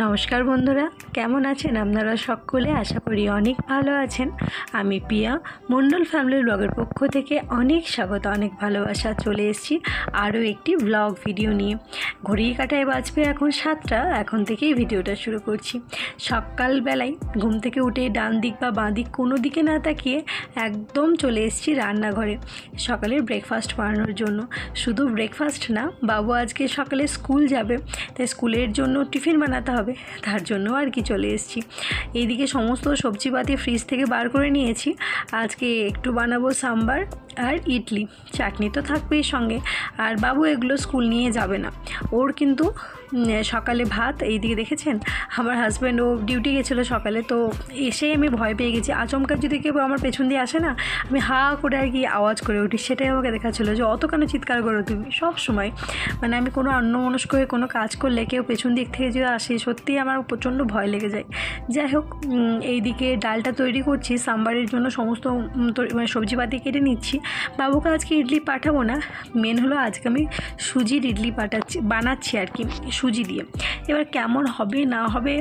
নমস্কার বন্ধুরা, কেমন আছেন আপনারা সকলে? আশা করি অনেক ভালো আছেন। আমি পিয়া মণ্ডল ফ্যামিলি ব্লগের পক্ষ থেকে অনেক স্বাগত, অনেক ভালোবাসা। চলে এসেছি আরও একটি ব্লগ ভিডিও নিয়ে। ঘড়ির কাঁটায় বাজবে এখন 7টা। এখন থেকেই ভিডিওটা শুরু করছি। সকালবেলায় ঘুম থেকে উঠে ডান দিক বা বাঁ দিক কোনো দিকে না তাকিয়ে একদম চলে এসেছি রান্নাঘরে সকালের ব্রেকফাস্ট বানানোর জন্য। শুধু ব্রেকফাস্ট না, বাবু আজকে সকালে স্কুল যাবে, তাই স্কুলের জন্য টিফিন বানাতে হবে, তার জন্য আর কি চলে এসেছি। এইদিকে সমস্ত সবজিপাতি ফ্রিজ থেকে বার করে নিয়েছি। আজকে একটু বানাবো সাম্বার আর ইডলি, চাটনি তো থাকবেই সঙ্গে। আর বাবু এগুলো স্কুল নিয়ে যাবে না, ওর কিন্তু সকালে ভাত। এইদিকে দেখেছেন আমার হাজব্যান্ড, ও ডিউটি গেছিলো সকালে, তো এসেই আমি ভয় পেয়ে গেছি। আচমকা যদি কেউ আমার পেছন দিয়ে আসে না, আমি হা করে আর কি আওয়াজ করে উঠি। সেটাই আমাকে দেখাচ্ছিলো যে অত কেন চিৎকার করো তুমি সব সময়। মানে আমি কোনো অন্যমনস্ক হয়ে কোনো কাজ করলে কেউ পেছন দিক থেকে যদি আসে, সত্যিই আমার প্রচণ্ড ভয় লেগে যায়। যাই হোক, এইদিকে ডালটা তৈরি করছি সাম্বারের জন্য। সমস্ত মানে সবজিপাতি কেটে নিচ্ছি। বাবুকে আজকে ইডলি পাঠাবো না, মেন হলো আজকে আমি সুজির ইডলি বানাচ্ছি আর কি, সুজি দিয়ে। এবার কেমন হবে না হবে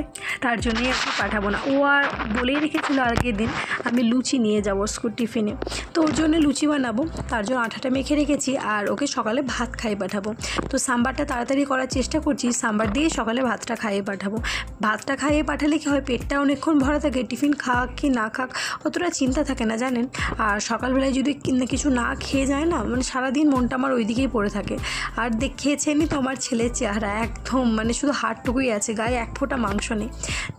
তার জন্যই আর কি পাঠাবো না। ও আর বলেই রেখেছিলো আগের দিন আমি লুচি নিয়ে যাবো স্কুল টিফিনে, তো ওর জন্য লুচি বানাবো, তার জন্য আটাটা মেখে রেখেছি। আর ওকে সকালে ভাত খাইয়ে পাঠাবো। তো সাম্বারটা তাড়াতাড়ি করার চেষ্টা করছি, সাম্বার দিয়ে সকালে ভাতটা খাইয়ে পাঠাবো। ভাতটা খাইয়ে পাঠালে কি হয়, পেটটা অনেকক্ষণ ভরা থাকে, টিফিন খাক কি না খাক অতটা চিন্তা থাকে না জানেন। আর সকালবেলায় যদি কিছু না খেয়ে যায় না, মানে সারাদিন মনটা আমার ওই দিকেই পড়ে থাকে। আর খেয়েছেনই তো আমার ছেলের চেহারা, একদম মানে শুধু হাড়টুকুই আছে, গায়ে এক ফোঁটা মাংস নেই।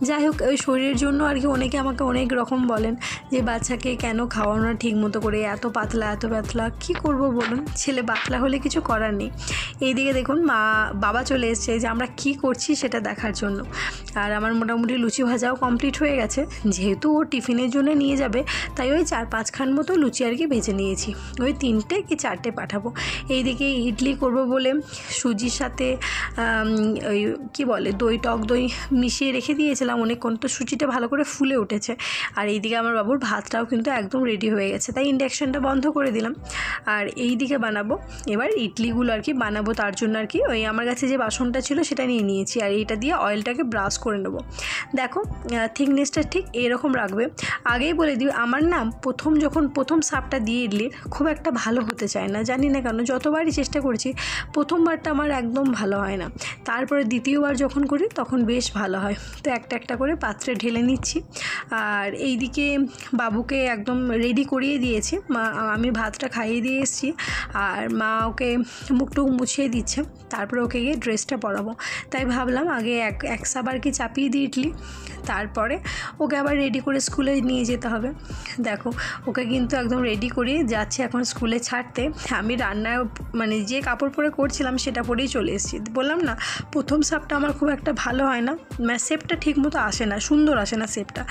যাই হোক, ওই শরীরের জন্য আর কি অনেকে আমাকে অনেক রকম বলেন যে বাচ্চাকে কেন খাওয়ানো না ঠিক মতো করে, এত পাতলা এত পাতলা। কী করবো বলুন, ছেলে পাতলা হলে কিছু করার নেই। এইদিকে দেখুন বাবা চলে এসছে যে আমরা কি করছি সেটা দেখার জন্য। আর আমার মোটামুটি লুচি ভাজাও কমপ্লিট হয়ে গেছে। যেহেতু ও টিফিনের জন্য নিয়ে যাবে, তাই ওই 4-5 খান মতো লুচি আর কি ভেজে নিয়েছি। ওই 3টে কি 4টে পাঠাবো। এইদিকে ইডলি করব বলে সুজির সাথে ওই কী বলে দই, টক দই মিশিয়ে রেখে দিয়েছিলাম অনেকক্ষণ, তো সুজিটা ভালো করে ফুলে উঠেছে। আর এইদিকে আমার বাবুর ভাতটাও কিন্তু একদম রেডি হয়ে গেছে, তাই ইন্ডাকশানটা বন্ধ করে দিলাম। আর এইদিকে বানাবো এবার ইডলিগুলো আর কি বানাবো, তার জন্য আর কি ওই আমার কাছে যে বাসনটা ছিল সেটা নিয়ে নিয়েছি। আর এইটা দিয়ে অয়েলটাকে ব্রাশ করে নেবো। দেখো থিকনেসটা ঠিক এরকম রাখবে। আগেই বলে দিই, আমার না প্রথম সাপটা দিয়ে ইডলির খুব একটা ভালো হতে চায় না, জানি না কেন। যতবারই চেষ্টা করছি প্রথমবারটা আমার একদম ভালো হয় না, তারপরে দ্বিতীয়বার যখন করি তখন বেশ ভালো হয়। তো একটা একটা করে পাত্রে ঢেলে নিচ্ছি। আর এইদিকে বাবুকে একদম রেডি করিয়ে দিয়েছি, আমি ভাতটা খাইয়ে দিয়ে এসেছি। আর মা ওকে মুখটুক মুছিয়ে দিচ্ছে, তারপরে ওকে গিয়ে ড্রেসটা পরাবো। তাই ভাবলাম আগে এক সাবার কি চাপিয়ে দিই ইডলি, তারপরে ওকে আবার রেডি করে স্কুলে নিয়ে যেতে হবে। দেখো ওকে কিন্তু একদম রেডি করে যাচ্ছে এখন স্কুলে ছাড়তে। আমি রান্না মানে যে কাপড় পরে করছিলাম সেটা পরেই চলে এসেছি। বললাম না প্রথম সাপটা আমার খুব একটা ভালো হয় না, শেপটা ঠিক মতো আসে না, সুন্দর আসে না শেপটা।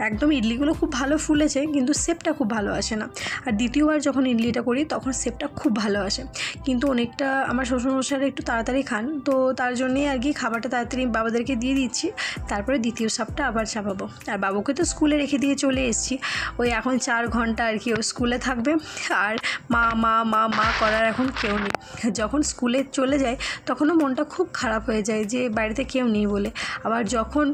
একদম ইডলিগুলো খুব ভালো ফুলেছে কিন্তু শেপটা খুব ভালো আসে না। আর দ্বিতীয়বার যখন ইডলিটা করি তখন শেপটা খুব ভালো আসে। কিন্তু অনেকটা আমার শ্বশুরমশাইরা একটু তাড়াতাড়ি খান, তো তার জন্যেই আর কি খাবারটা তাড়াতাড়ি বাবাদেরকে দিয়ে দিচ্ছি, তারপরে দ্বিতীয় সাপটা আবার চাপাবো। আর বাবুকে তো স্কুলে রেখে দিয়ে চলে এসেছি। ওই এখন 4 ঘন্টা আর কি ও স্কুলে থাকবে। আর মা মা মা মা করার এখন কেউ নেই। যখন স্কুলে চলে যায় তখনও মনটা খুব খারাপ হয়ে যায় যে বাড়িতে কেউ নেই বলে। আবার যখন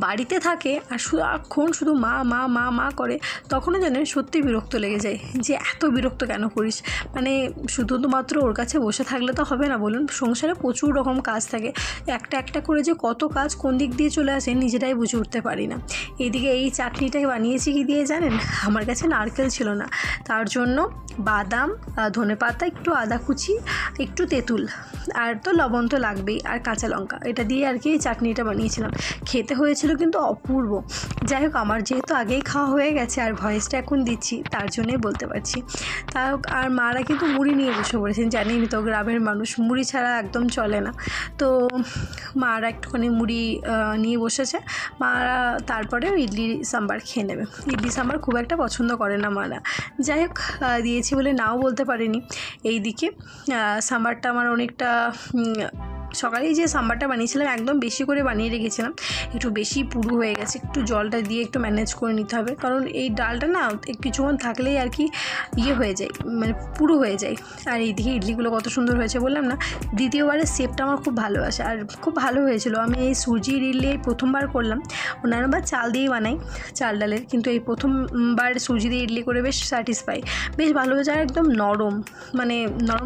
বাড়িতে থাকে আর সারাক্ষণ শুধু মা মা মা মা করে, তখনও জানেন সত্যি বিরক্ত লেগে যায় যে এত বিরক্ত কেন করিস। মানে শুধুমাত্র ওর কাছে বসে থাকলে তো হবে না বলুন, সংসারে প্রচুর রকম কাজ থাকে, একটা একটা করে যে কত কাজ কোন দিক দিয়ে চলে আসে নিজেরাই বুঝে উঠতে পারি না। এইদিকে এই চাটনিটা বানিয়েছি কি দিয়ে জানেন, আমার কাছে নারকেল ছিল না, তার জন্য বাদাম, ধনেপাতা, একটু আদা কুচি, একটু তেঁতুল, আর তো লবণ তো লাগবেই, আর কাঁচা লঙ্কা, এটা দিয়ে আর কি এই চাটনিটা বানিয়েছিলাম। খেতে হয়েছিল কিন্তু অপূর্ব। যাই হোক, আমার যেহেতু আগেই খাওয়া হয়ে গেছে আর ভয়েসটা এখন দিচ্ছি তার জন্যই বলতে পারছি। তাই হোক, আর মারা কিন্তু মুড়ি নিয়ে বসে পড়েছেন, জানেনই তো গ্রামের মানুষ মুড়ি ছাড়া একদম চলে না। তো মারা একটুখানি মুড়ি নিয়ে বসেছে। মারা তারপরে ইডলি সাম্বার খেয়ে নেবে। ইডলি সাম্বার খুব একটা পছন্দ করে না মারা। যাই হোক, দিয়েছি বলে নাও বলতে পারেনি। এইদিকে সাম্বারটা আমার অনেকটা সকালেই যে সাম্বারটা বানিয়েছিলাম একদম বেশি করে বানিয়ে রেখেছিলাম, একটু বেশি পুরো হয়ে গেছে, একটু জলটা দিয়ে একটু ম্যানেজ করে নিতে হবে, কারণ এই ডালটা না কিছুক্ষণ থাকলেই আর কি হয়ে যায়, মানে পুরো হয়ে যায়। আর এইদিকে ইডলিগুলো কত সুন্দর হয়েছে বললাম না, দ্বিতীয়বারের শেপটা আমার খুব ভালো আসে আর খুব ভালো হয়েছিল। আমি এই সুজির ইডলি প্রথমবার করলাম, অন্যান্য বার চাল দিয়েই বানাই, চাল ডালের, কিন্তু এই প্রথমবার সুজি দিয়ে ইডলি করে বেশ স্যাটিসফাই, বেশ ভালো হয়েছে। আর একদম নরম, মানে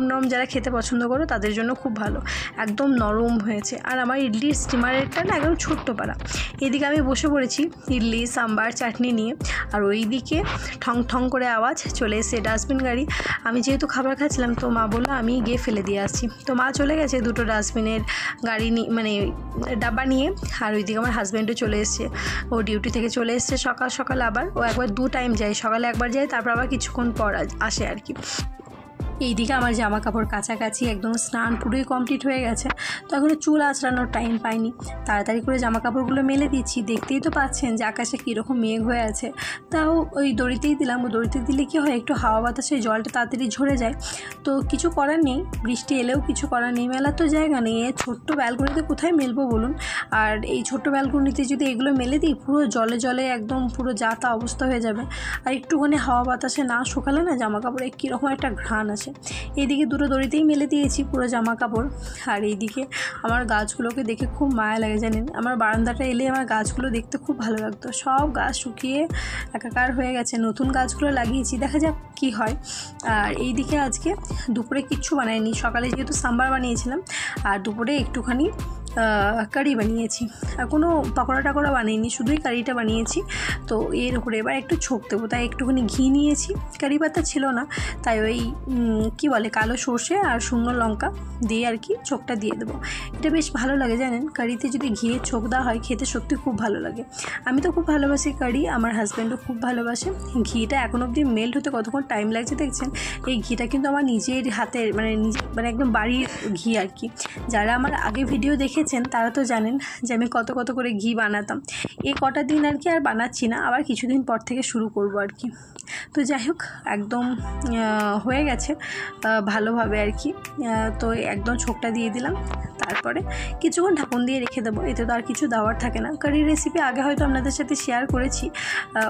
নরম যারা খেতে পছন্দ করো তাদের জন্য খুব ভালো, একদম নরম হয়েছে। আর আমার ইডলির স্টিমারেরটা না একদম ছোট্ট পাড়া। এদিকে আমি বসে পড়েছি ইডলি সাম্বার চাটনি নিয়ে, আর ওইদিকে ঠং ঠং করে আওয়াজ চলে এসে ডাস্টবিন গাড়ি। আমি যেহেতু খাবার খাচ্ছিলাম তো মা বললো আমি গিয়ে ফেলে দিয়ে আসছি, তো মা চলে গেছে দুটো ডাস্টবিনের গাড়ি নিয়ে, মানে ডাব্বা নিয়ে। আর ওইদিকে আমার হাজব্যান্ডও চলে এসছে, ও ডিউটি থেকে চলে এসছে সকাল সকাল। আবার ও একবার 2 টাইম যায়, সকালে একবার যায়, তারপর আবার কিছুক্ষণ পর আসে আর কি। এইদিকে আমার জামা কাপড় কাছাকাছি একদম স্নান পুরোই কমপ্লিট হয়ে গেছে, তো এখনও চুল আঁচড়ানোর টাইম পাইনি, তাড়াতাড়ি করে জামা কাপড়গুলো মেলে দিচ্ছি। দেখতেই তো পাচ্ছেন যে আকাশে কীরকম মেঘ হয়ে আছে, তাও ওই দড়িতেই দিলাম। ও দড়িতে দিলে কী হয়, একটু হাওয়া বাতাসে জলটা তাড়াতাড়ি ঝরে যায়, তো কিছু করার নেই, বৃষ্টি এলেও কিছু করার নেই, মেলার তো জায়গা নেই। ছোট্ট ব্যালকনিতে কোথায় মেলবো বলুন, আর এই ছোট্ট ব্যালকনিতে যদি এগুলো মেলে দিই পুরো জলে জলে একদম পুরো যা তা অবস্থা হয়ে যাবে। আর একটুখানি হাওয়া বাতাসে না শুকালে না জামা কাপড়ে কীরকম একটা ঘ্রাণ আসে। এইদিকে দুটো দড়িতেই মেলে দিয়েছি পুরো জামা কাপড়। আর এইদিকে আমার গাছগুলোকে দেখে খুব মায়া লাগে জানেন, আমার বারান্দাটা এলে আমার গাছগুলো দেখতে খুব ভালো লাগতো, সব গাছ শুকিয়ে একাকার হয়ে গেছে, নতুন গাছগুলো লাগিয়েছি, দেখা যাক কি হয়। আর এইদিকে আজকে দুপুরে কিচ্ছু বানাইনি, সকালে যেহেতু সাম্বার বানিয়েছিলাম, আর দুপুরে একটুখানি কারি বানিয়েছি, আর কোনো পকোড়া টাকোড়া বানিয়েছি, শুধুই কারিটা বানিয়েছি। তো এর উপরে এবার একটু ছোক দেবো, তাই একটুখানি ঘি নিয়েছি, কারি পাতা ছিল না, তাই ওই কী বলে কালো সর্ষে আর শুকনো লঙ্কা দিয়ে আর কি ছোকটা দিয়ে দেবো। এটা বেশ ভালো লাগে জানেন, কারিতে যদি ঘিয়ের ছোক দেওয়া হয় খেতে সত্যি খুব ভালো লাগে। আমি তো খুব ভালোবাসি কারি, আমার হাজব্যান্ডও খুব ভালোবাসে। ঘিটা এখন অবধি মেল্ট হতে কতক্ষণ টাইম লাগছে দেখছেন। এই ঘিটা কিন্তু আমার নিজের হাতের, মানে একদম বাড়ির ঘি আর কি। যারা আমার আগে ভিডিও দেখেছেন তারা তো জানেন যে আমি কত করে ঘি বানাতাম। এই কটা দিন আর কি আর বানাচ্ছি না, আবার কিছুদিন পর থেকে শুরু করব আর কি। তো যাই হোক একদম হয়ে গেছে ভালোভাবে আর কি। তো একদম ছোকটা দিয়ে দিলাম, তারপরে কিছুক্ষণ ঢাকন দিয়ে রেখে দেবো, এতে তো আর কিছু দেওয়ার থাকে না। কারির রেসিপি আগে হয়তো আপনাদের সাথে শেয়ার করেছি,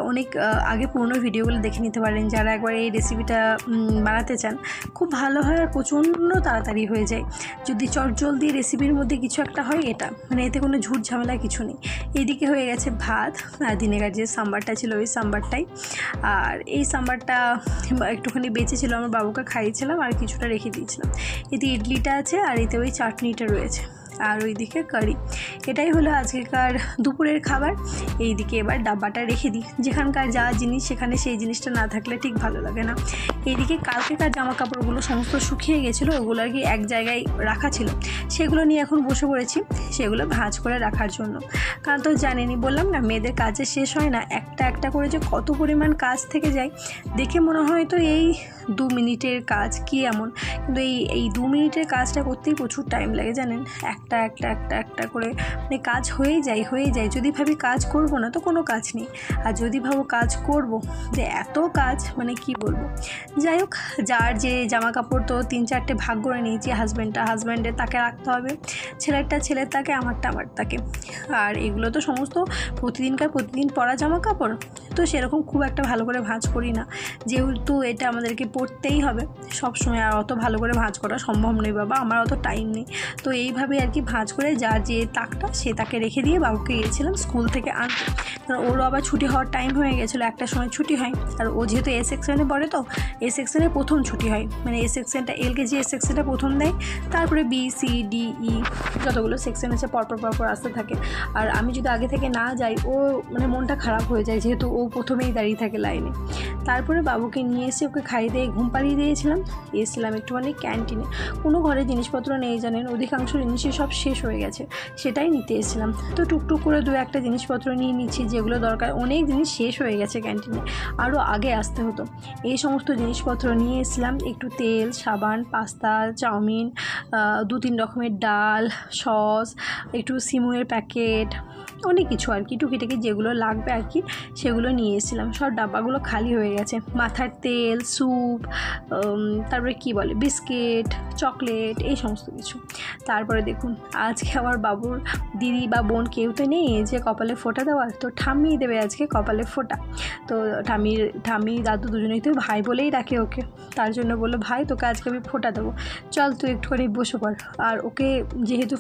অনেক আগে পুরনো ভিডিওগুলো দেখে নিতে পারেন যারা একবার এই রেসিপিটা বানাতে চান। খুব ভালো হয় আর প্রচণ্ড তাড়াতাড়ি হয়ে যায়। যদি চটজলদি রেসিপির মধ্যে কিছু একটা হয় এটা, মানে এতে কোনো ঝুট ঝামেলা কিছু নেই। এদিকে হয়ে গেছে ভাত, আর দিনেকার যে সাম্বারটা ছিল ওই সাম্বারটাই। আর এই সাম্বারটা একটুখানি বেঁচেছিল, আমার বাবুকে খাইয়েছিলাম আর কিছুটা রেখে দিয়েছিলাম। এতে ইডলিটা আছে আর এতে ওই চাটনিটা রয়েছে, আর ওইদিকে কারি। এটাই হলো আজকেকার দুপুরের খাবার। এইদিকে এবার ডাব্বাটা রেখে দিই, যেখানকার যা জিনিস সেখানে সেই জিনিসটা না থাকলে ঠিক ভালো লাগে না। এইদিকে কালকেকার জামা কাপড়গুলো সমস্ত শুকিয়ে গেছিলো, ওগুলো আর কি এক জায়গায় রাখা ছিল, সেগুলো নিয়ে এখন বসে পড়েছি সেগুলো ভাঁজ করে রাখার জন্য। কারণ তো জানেনই, বললাম না মেয়েদের কাজে শেষ হয় না, একটা করে যে কত পরিমাণ কাজ থেকে যায়। দেখে মনে হয় তো এই 2 মিনিটের কাজ কি এমন, কিন্তু এই 2 মিনিটের কাজটা করতেই প্রচুর টাইম লাগে জানেন। একটা করে মানে কাজ হয়ে যায়। যদি ভাবি কাজ করব না তো কোনো কাজ নেই, আর যদি ভাবো কাজ করব, যে এত কাজ মানে কি বলবো। যাই হোক, যার যে জামা কাপড় তো 3-4টে ভাগ করে নিয়েছি, হাজব্যান্ডের তাকে রাখতে হবে, ছেলের তাকে, আমারটা আমার তাকে। আর এগুলো তো সমস্ত প্রতিদিন পরা জামা কাপড়, তো সেরকম খুব একটা ভালো করে ভাঁজ করি না, যেহেতু এটা আমাদেরকে পরতেই হবে সব সময়, আর অত ভালো করে ভাঁজ করা সম্ভব নয় বাবা, আমার অত টাইম নেই। তো এইভাবে আর কি ভাঁজ করে যার যে তাকটা সে তাকে রেখে দিয়ে বাবুকে গিয়েছিলাম স্কুল থেকে আনতে, কারণ ওরও আবার ছুটি হওয়ার টাইম হয়ে গেছিলো, 1টার সময় ছুটি হয়। আর ও যেহেতু এ সেকশনে পড়ে, তো এ সেকশনে প্রথম ছুটি হয়, মানে এ সেকশনটা LKG এ সেকশনটা প্রথম দেয়, তারপরে B C D E যতগুলো সেকশন আছে পরপর আসতে থাকে। আর আমি যদি আগে থেকে না যাই, ও মানে মনটা খারাপ হয়ে যায়, যেহেতু ও প্রথমেই দাঁড়িয়ে থাকে লাইনে। তারপরে বাবুকে নিয়ে এসে ওকে খাইয়ে দিয়ে ঘুম পাড়িয়ে দিয়েছিলাম, এসেছিলাম একটুখানি ক্যান্টিনে। কোনো ঘরে জিনিসপত্র নেই জানেন, অধিকাংশ জিনিসই সব শেষ হয়ে গেছে, সেটাই নিতে এসেছিলাম। তো টুকটুক করে 2-1টা জিনিসপত্র নিয়ে নিচ্ছি যেগুলো দরকার, অনেক জিনিস শেষ হয়ে গেছে ক্যান্টিনে, আরও আগে আসতে হতো। এই সমস্ত জিনিসপত্র নিয়ে এসেছিলাম, একটু তেল, সাবান, পাস্তা, চাউমিন, 2-3 রকমের ডাল, সস, একটু সিমুয়ের প্যাকেট, অনেক কিছু আর কি টুকিটাকি যেগুলো লাগবে আর কি সেগুলো নিয়ে এসেছিলাম। সব ডাব্বাগুলো খালি হয়ে গেছে, মাথার তেল, স্যুপ, তারপরে কি বলে বিস্কিট, চকলেট, এই সমস্ত কিছু। তারপরে দেখুন আজকে আমার বাবুর দিদি বা বোন কেউ তো নেই যে কপালে ফোঁটা দেওয়ার, তো ঠাম্মি দেবে আজকে কপালে ফোঁটা। তো ঠাম্মি দাদু দুজনেই তো ভাই বলেই ডাকে ওকে, তার জন্য বললো ভাই তোকে আজকে আমি ফোঁটা দেবো, চল তুই একটুখানি বসে পড়। আর ওকে যেহেতু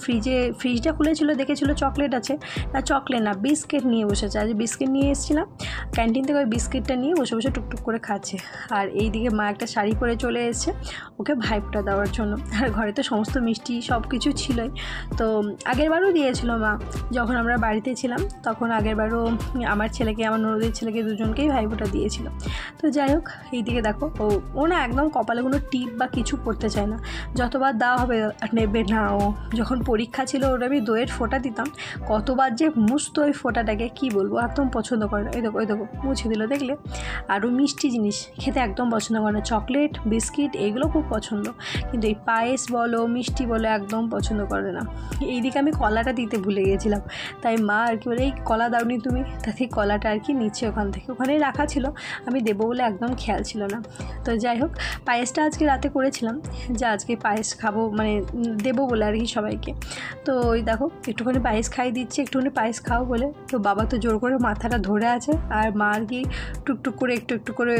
ফ্রিজটা খুলেছিল, দেখেছিল চকলেট আছে, না চকলেট না বিস্কিট নিয়ে বসেছে। আজ বিস্কিট নিয়ে এসেছিলাম ক্যান্টিন থেকে, ওই বিস্কিটটা নিয়ে বসে বসে টুকটুক করে খাচ্ছে। আর এইদিকে মা একটা শাড়ি পরে চলে এসেছে ওকে ভাইফোঁটা দেওয়ার জন্য। আর ঘরে তো সমস্ত মিষ্টি সব কিছু ছিলই। তো আগেরবারও দিয়েছিল মা, যখন আমরা বাড়িতে ছিলাম তখন আগেরবারও আমার ছেলেকে, আমার ননদের ছেলেকে, দুজনকেই ভাইফোঁটা দিয়েছিল। তো যাই হোক, এইদিকে দেখো ও না একদম কপালে কোনো টিপ বা কিছু পড়তে চায় না, যতবার দেওয়া হবে নেবে না। ও যখন পরীক্ষা ছিল ওর আমি দইয়ের ফোঁটা দিতাম, কতবার যে মুছতো ওই ফোঁটাটাকে কি বলবো, একদম পছন্দ করে না। ওই দেখো মুছে দিল দেখলে। আরও মিষ্টি জিনিস খেতে একদম পছন্দ করে না, চকলেট বিস্কিট এগুলো খুব পছন্দ, কিন্তু এই পায়েস বলো মিষ্টি বলো একদম পছন্দ করে না। এইদিকে আমি কলাটা দিতে ভুলে গেছিলাম, তাই মা আর কি বলে এই কলা দাওনি তুমি, তাতে কলাটা আর কি নিচ্ছে ওখান থেকে, ওখানেই রাখা ছিল, আমি দেবো বলে একদম খেয়াল ছিল না। তো যাই হোক, পায়েসটা আজকে রাতে করেছিলাম যে আজকে পায়েস খাবো, মানে দেবো বলে আর কি সবাইকে। তো ওই দেখো একটুখানি পায়েস খাই দিচ্ছি, একটুখানি পায়েস খাও বলে। তো বাবা তো জোর করে মাথাটা ধরে আছে, আর মা আর কি টুকটুক করে একটু করে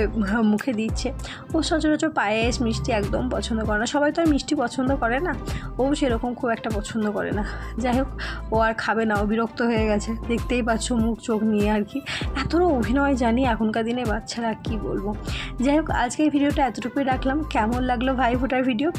মুখে দিচ্ছে। ও সচরাচর পায়েস মিষ্টি একদম পছন্দ করে না, সবাই তো আর মিষ্টি পছন্দ করে না, ও সেরকম খুব একটা পছন্দ করে না। যাই হোক, ও আর খাবে না, ও বিরক্ত হয়ে গেছে, দেখতেই পাচ্ছ মুখ চোখ নিয়ে আর কি। এতটা অভিনয় জানি এখনকার দিনে বাচ্চারা, কি বলবো। যাই হোক, আজকে এই ভিডিওটা এতটুকুই রাখলাম। কেমন লাগলো ভাইফোঁটার ভিডিও